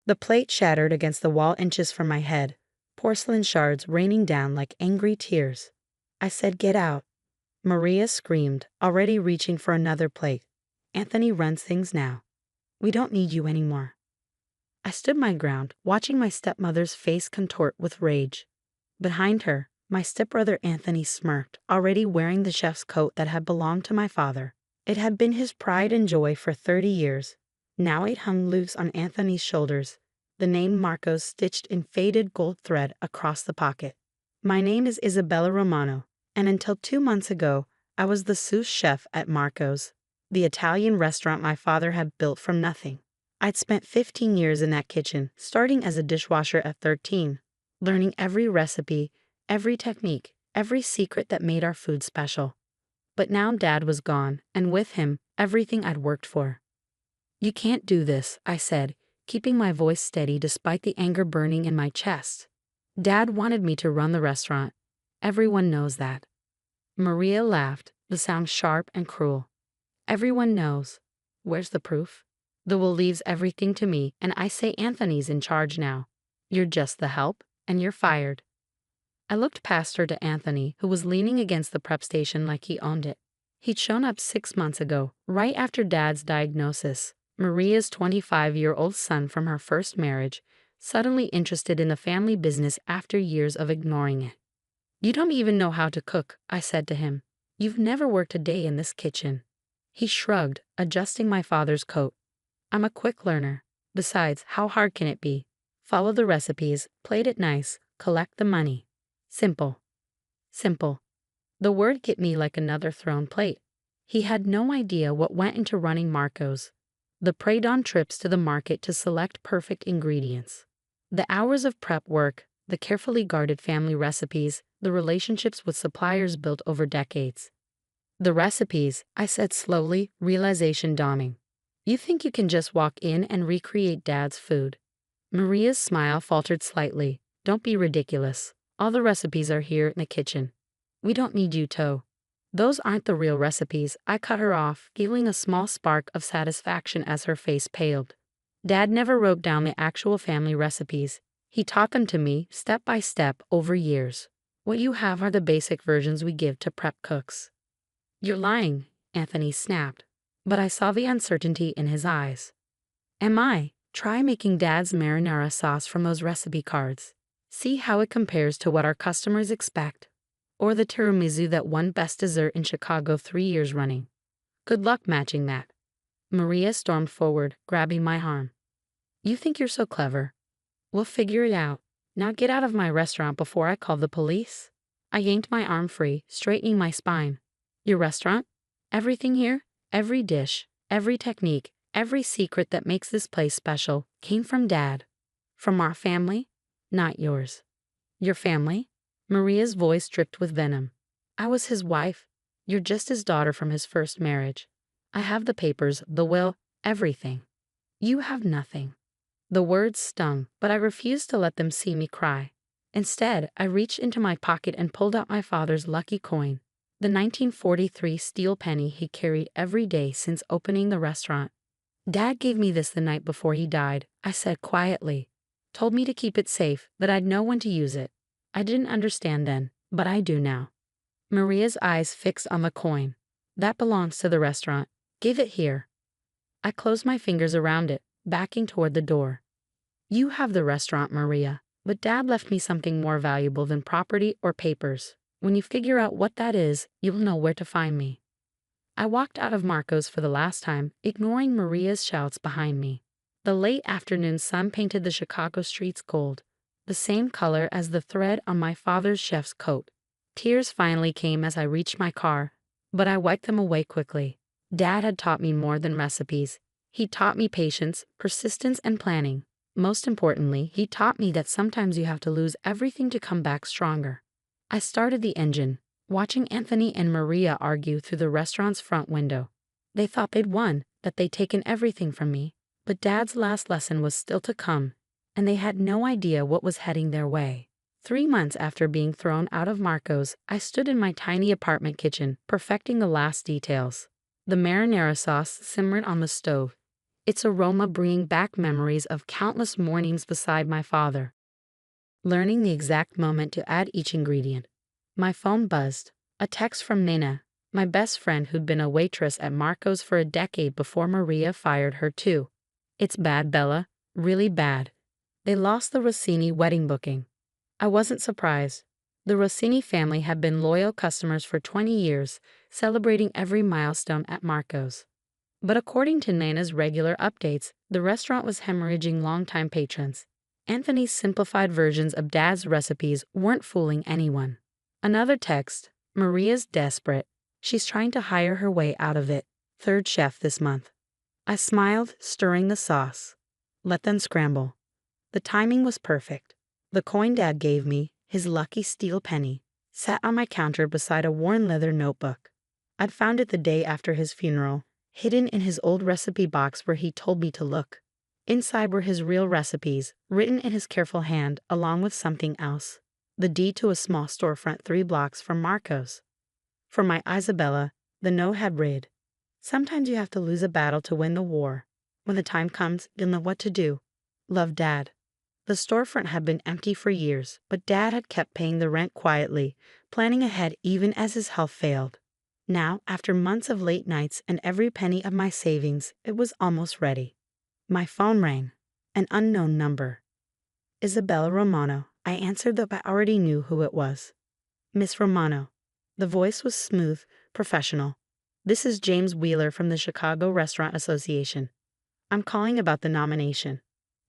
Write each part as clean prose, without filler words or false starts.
The plate shattered against the wall inches from my head, porcelain shards raining down like angry tears. I said, "Get out." Maria screamed, already reaching for another plate. "Anthony runs things now. We don't need you anymore." I stood my ground, watching my stepmother's face contort with rage. Behind her, my stepbrother Anthony smirked, already wearing the chef's coat that had belonged to my father. It had been his pride and joy for 30 years. Now it hung loose on Anthony's shoulders, the name Marcos stitched in faded gold thread across the pocket. My name is Isabella Romano, and until 2 months ago, I was the sous chef at Marco's, the Italian restaurant my father had built from nothing. I'd spent 15 years in that kitchen, starting as a dishwasher at 13, learning every recipe, every technique, every secret that made our food special. But now Dad was gone, and with him, everything I'd worked for. "You can't do this," I said, keeping my voice steady despite the anger burning in my chest. "Dad wanted me to run the restaurant. Everyone knows that." Maria laughed, the sound sharp and cruel. "Everyone knows. Where's the proof? The will leaves everything to me, and I say Anthony's in charge now. You're just the help, and you're fired." I looked past her to Anthony, who was leaning against the prep station like he owned it. He'd shown up 6 months ago, right after Dad's diagnosis. Maria's 25-year-old son from her first marriage, suddenly interested in the family business after years of ignoring it. "You don't even know how to cook," I said to him. "You've never worked a day in this kitchen." He shrugged, adjusting my father's coat. "I'm a quick learner. Besides, how hard can it be? Follow the recipes, plate it nice, collect the money. Simple." Simple. The word hit me like another thrown plate. He had no idea what went into running Marco's. The preyed-on trips to the market to select perfect ingredients. The hours of prep work, the carefully guarded family recipes, the relationships with suppliers built over decades. "The recipes," I said slowly, realization dawning. "You think you can just walk in and recreate Dad's food?" Maria's smile faltered slightly. "Don't be ridiculous. All the recipes are here in the kitchen. We don't need you to." "Those aren't the real recipes," I cut her off, feeling a small spark of satisfaction as her face paled. "Dad never wrote down the actual family recipes. He taught them to me, step by step, over years. What you have are the basic versions we give to prep cooks." "You're lying," Anthony snapped, but I saw the uncertainty in his eyes. "Am I? Try making Dad's marinara sauce from those recipe cards. See how it compares to what our customers expect. Or the tiramisu that won Best Dessert in Chicago 3 years running. Good luck matching that." Maria stormed forward, grabbing my arm. "You think you're so clever? We'll figure it out. Now get out of my restaurant before I call the police." I yanked my arm free, straightening my spine. "Your restaurant? Everything here, every dish, every technique, every secret that makes this place special, came from Dad. From our family, not yours." "Your family?" Maria's voice dripped with venom. "I was his wife. You're just his daughter from his first marriage. I have the papers, the will, everything. You have nothing." The words stung, but I refused to let them see me cry. Instead, I reached into my pocket and pulled out my father's lucky coin, the 1943 steel penny he carried every day since opening the restaurant. "Dad gave me this the night before he died," I said quietly. "Told me to keep it safe, that I'd know when to use it. I didn't understand then, but I do now." Maria's eyes fixed on the coin. "That belongs to the restaurant. Give it here." I closed my fingers around it, backing toward the door. "You have the restaurant, Maria, but Dad left me something more valuable than property or papers. When you figure out what that is, you'll know where to find me." I walked out of Marco's for the last time, ignoring Maria's shouts behind me. The late afternoon sun painted the Chicago streets gold, the same color as the thread on my father's chef's coat. Tears finally came as I reached my car, but I wiped them away quickly. Dad had taught me more than recipes. He taught me patience, persistence, and planning. Most importantly, he taught me that sometimes you have to lose everything to come back stronger. I started the engine, watching Anthony and Maria argue through the restaurant's front window. They thought they'd won, that they'd taken everything from me, but Dad's last lesson was still to come, and they had no idea what was heading their way. 3 months after being thrown out of Marco's, I stood in my tiny apartment kitchen, perfecting the last details. The marinara sauce simmered on the stove, its aroma bringing back memories of countless mornings beside my father, learning the exact moment to add each ingredient. My phone buzzed. A text from Nina, my best friend who'd been a waitress at Marco's for a decade before Maria fired her too. It's bad, Bella. Really bad. They lost the Rossini wedding booking. I wasn't surprised. The Rossini family had been loyal customers for 20 years, celebrating every milestone at Marco's. But according to Nana's regular updates, the restaurant was hemorrhaging longtime patrons. Anthony's simplified versions of Dad's recipes weren't fooling anyone. Another text, Maria's desperate. She's trying to hire her way out of it. Third chef this month. I smiled, stirring the sauce. Let them scramble. The timing was perfect. The coin Dad gave me, his lucky steel penny, sat on my counter beside a worn leather notebook. I'd found it the day after his funeral, hidden in his old recipe box where he told me to look. Inside were his real recipes, written in his careful hand, along with something else. The deed to a small storefront 3 blocks from Marco's. For my Isabella, the note had read, "Sometimes you have to lose a battle to win the war. When the time comes, you'll know what to do. Love, Dad." The storefront had been empty for years, but Dad had kept paying the rent quietly, planning ahead even as his health failed. Now, after months of late nights and every penny of my savings, it was almost ready. My phone rang. An unknown number. Isabella Romano. I answered, though I already knew who it was. "Miss Romano." The voice was smooth, professional. "This is James Wheeler from the Chicago Restaurant Association. I'm calling about the nomination."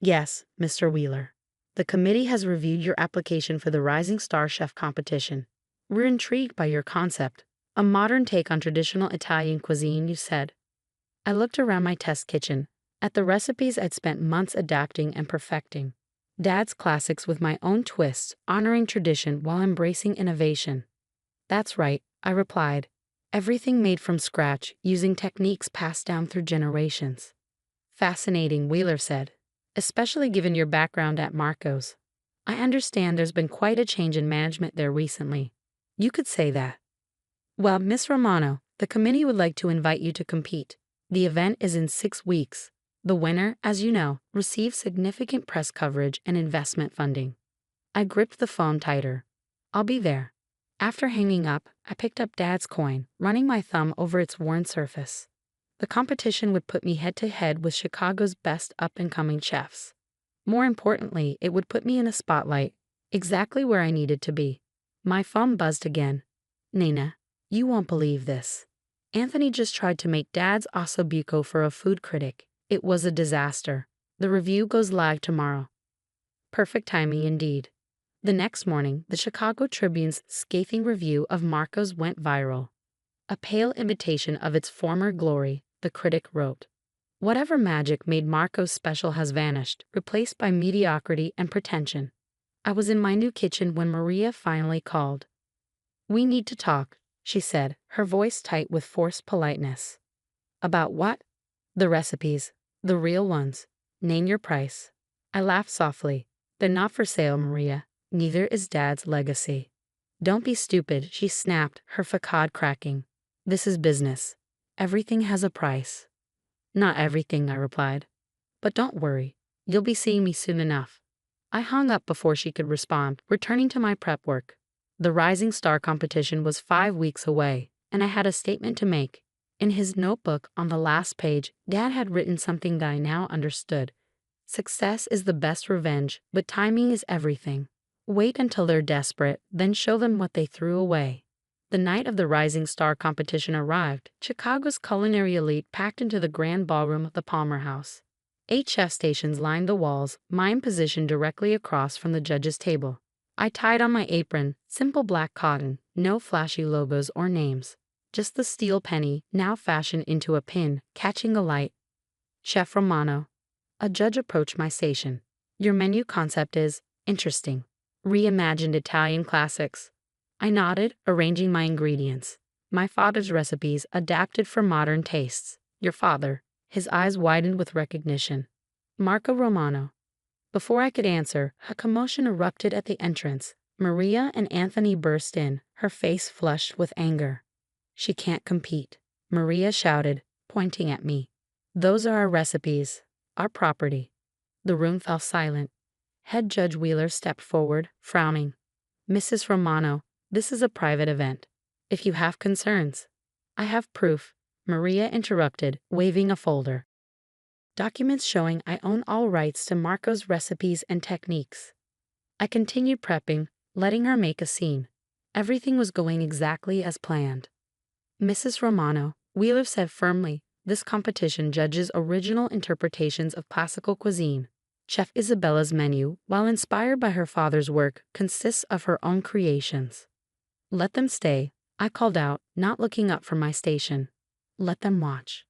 "Yes, Mr. Wheeler. The committee has reviewed your application for the Rising Star Chef competition. We're intrigued by your concept. A modern take on traditional Italian cuisine, you said." I looked around my test kitchen, at the recipes I'd spent months adapting and perfecting. Dad's classics with my own twists, honoring tradition while embracing innovation. "That's right," I replied. "Everything made from scratch, using techniques passed down through generations." "Fascinating," Wheeler said, "especially given your background at Marco's. I understand there's been quite a change in management there recently." "You could say that." "Well, Miss Romano, the committee would like to invite you to compete. The event is in 6 weeks. The winner, as you know, receives significant press coverage and investment funding." I gripped the phone tighter. "I'll be there." After hanging up, I picked up Dad's coin, running my thumb over its worn surface. The competition would put me head-to-head with Chicago's best up-and-coming chefs. More importantly, it would put me in a spotlight, exactly where I needed to be. My phone buzzed again. "Nina, you won't believe this. Anthony just tried to make Dad's ossobuco for a food critic. It was a disaster. The review goes live tomorrow." Perfect timing indeed. The next morning, the Chicago Tribune's scathing review of Marco's went viral. A pale imitation of its former glory, the critic wrote. "Whatever magic made Marco's special has vanished, replaced by mediocrity and pretension." I was in my new kitchen when Maria finally called. "We need to talk," she said, her voice tight with forced politeness. "About what?" "The recipes. The real ones. Name your price." I laughed softly. "They're not for sale, Maria. Neither is Dad's legacy." "Don't be stupid," she snapped, her facade cracking. "This is business. Everything has a price." "Not everything," I replied. "But don't worry. You'll be seeing me soon enough." I hung up before she could respond, returning to my prep work. The Rising Star competition was 5 weeks away, and I had a statement to make. In his notebook on the last page, Dad had written something that I now understood. "Success is the best revenge, but timing is everything. Wait until they're desperate, then show them what they threw away." The night of the Rising Star competition arrived. Chicago's culinary elite packed into the grand ballroom of the Palmer House. 8 chef stations lined the walls, mine positioned directly across from the judges' table. I tied on my apron, simple black cotton, no flashy logos or names. Just the steel penny, now fashioned into a pin, catching a light. "Chef Romano." A judge approached my station. "Your menu concept is interesting. Reimagined Italian classics." I nodded, arranging my ingredients. "My father's recipes adapted for modern tastes." "Your father?" His eyes widened with recognition. "Marco Romano." Before I could answer, a commotion erupted at the entrance. Maria and Anthony burst in, her face flushed with anger. "She can't compete," Maria shouted, pointing at me. Those are our recipes, our property. The room fell silent. Head Judge Wheeler stepped forward, frowning. Mrs. Romano, this is a private event. If you have concerns. I have proof, Maria interrupted, waving a folder. Documents showing I own all rights to Marco's recipes and techniques. I continued prepping, letting her make a scene. Everything was going exactly as planned. Mrs. Romano, Wheeler said firmly, this competition judges original interpretations of classical cuisine. Chef Isabella's menu, while inspired by her father's work, consists of her own creations. Let them stay, I called out, not looking up from my station. Let them watch.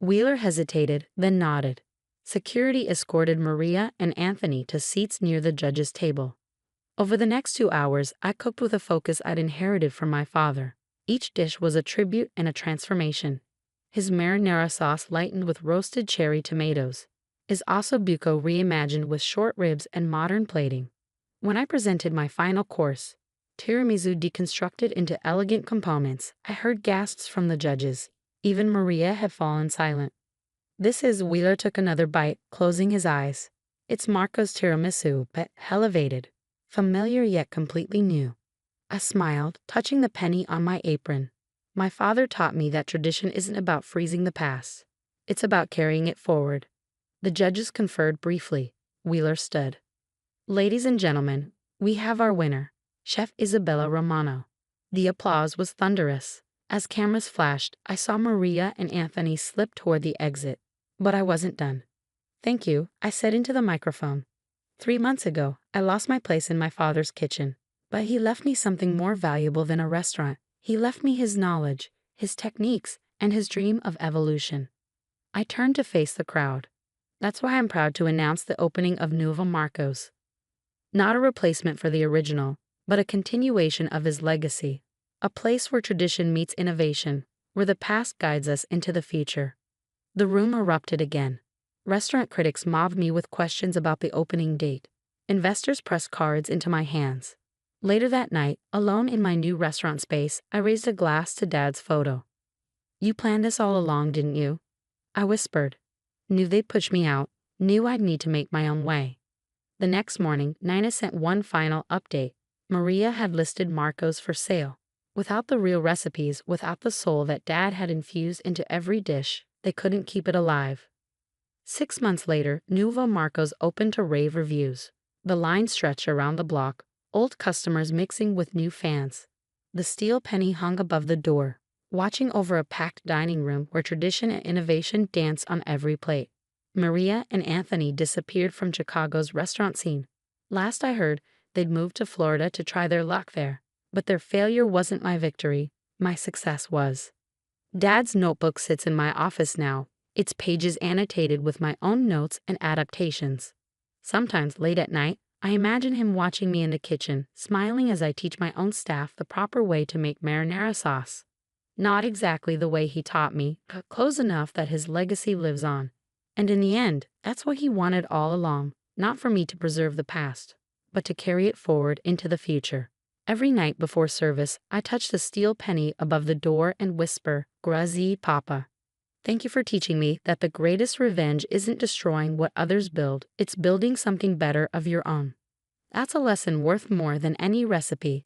Wheeler hesitated, then nodded. Security escorted Maria and Anthony to seats near the judge's table. Over the next 2 hours, I cooked with a focus I'd inherited from my father. Each dish was a tribute and a transformation. His marinara sauce lightened with roasted cherry tomatoes. His ossobuco reimagined with short ribs and modern plating. When I presented my final course, tiramisu deconstructed into elegant components, I heard gasps from the judges. Even Maria had fallen silent. This is, Wheeler took another bite, closing his eyes. It's Marco's tiramisu, but elevated. Familiar yet completely new. I smiled, touching the penny on my apron. My father taught me that tradition isn't about freezing the past. It's about carrying it forward. The judges conferred briefly. Wheeler stood. Ladies and gentlemen, we have our winner, Chef Isabella Romano. The applause was thunderous. As cameras flashed, I saw Maria and Anthony slip toward the exit. But I wasn't done. Thank you, I said into the microphone. 3 months ago, I lost my place in my father's kitchen. But he left me something more valuable than a restaurant. He left me his knowledge, his techniques, and his dream of evolution. I turned to face the crowd. That's why I'm proud to announce the opening of Nuevo Marcos. Not a replacement for the original, but a continuation of his legacy. A place where tradition meets innovation, where the past guides us into the future. The room erupted again. Restaurant critics mobbed me with questions about the opening date. Investors pressed cards into my hands. Later that night, alone in my new restaurant space, I raised a glass to Dad's photo. You planned this all along, didn't you? I whispered. Knew they'd push me out, knew I'd need to make my own way. The next morning, Nina sent one final update. Maria had listed Marco's for sale. Without the real recipes, without the soul that Dad had infused into every dish, they couldn't keep it alive. 6 months later, Nuevo Marcos opened to rave reviews. The line stretched around the block, old customers mixing with new fans. The steel penny hung above the door, watching over a packed dining room where tradition and innovation danced on every plate. Maria and Anthony disappeared from Chicago's restaurant scene. Last I heard, they'd moved to Florida to try their luck there. But their failure wasn't my victory, my success was. Dad's notebook sits in my office now, its pages annotated with my own notes and adaptations. Sometimes late at night, I imagine him watching me in the kitchen, smiling as I teach my own staff the proper way to make marinara sauce. Not exactly the way he taught me, but close enough that his legacy lives on. And in the end, that's what he wanted all along, not for me to preserve the past, but to carry it forward into the future. Every night before service, I touch the steel penny above the door and whisper, Grazie, Papa. Thank you for teaching me that the greatest revenge isn't destroying what others build, it's building something better of your own. That's a lesson worth more than any recipe,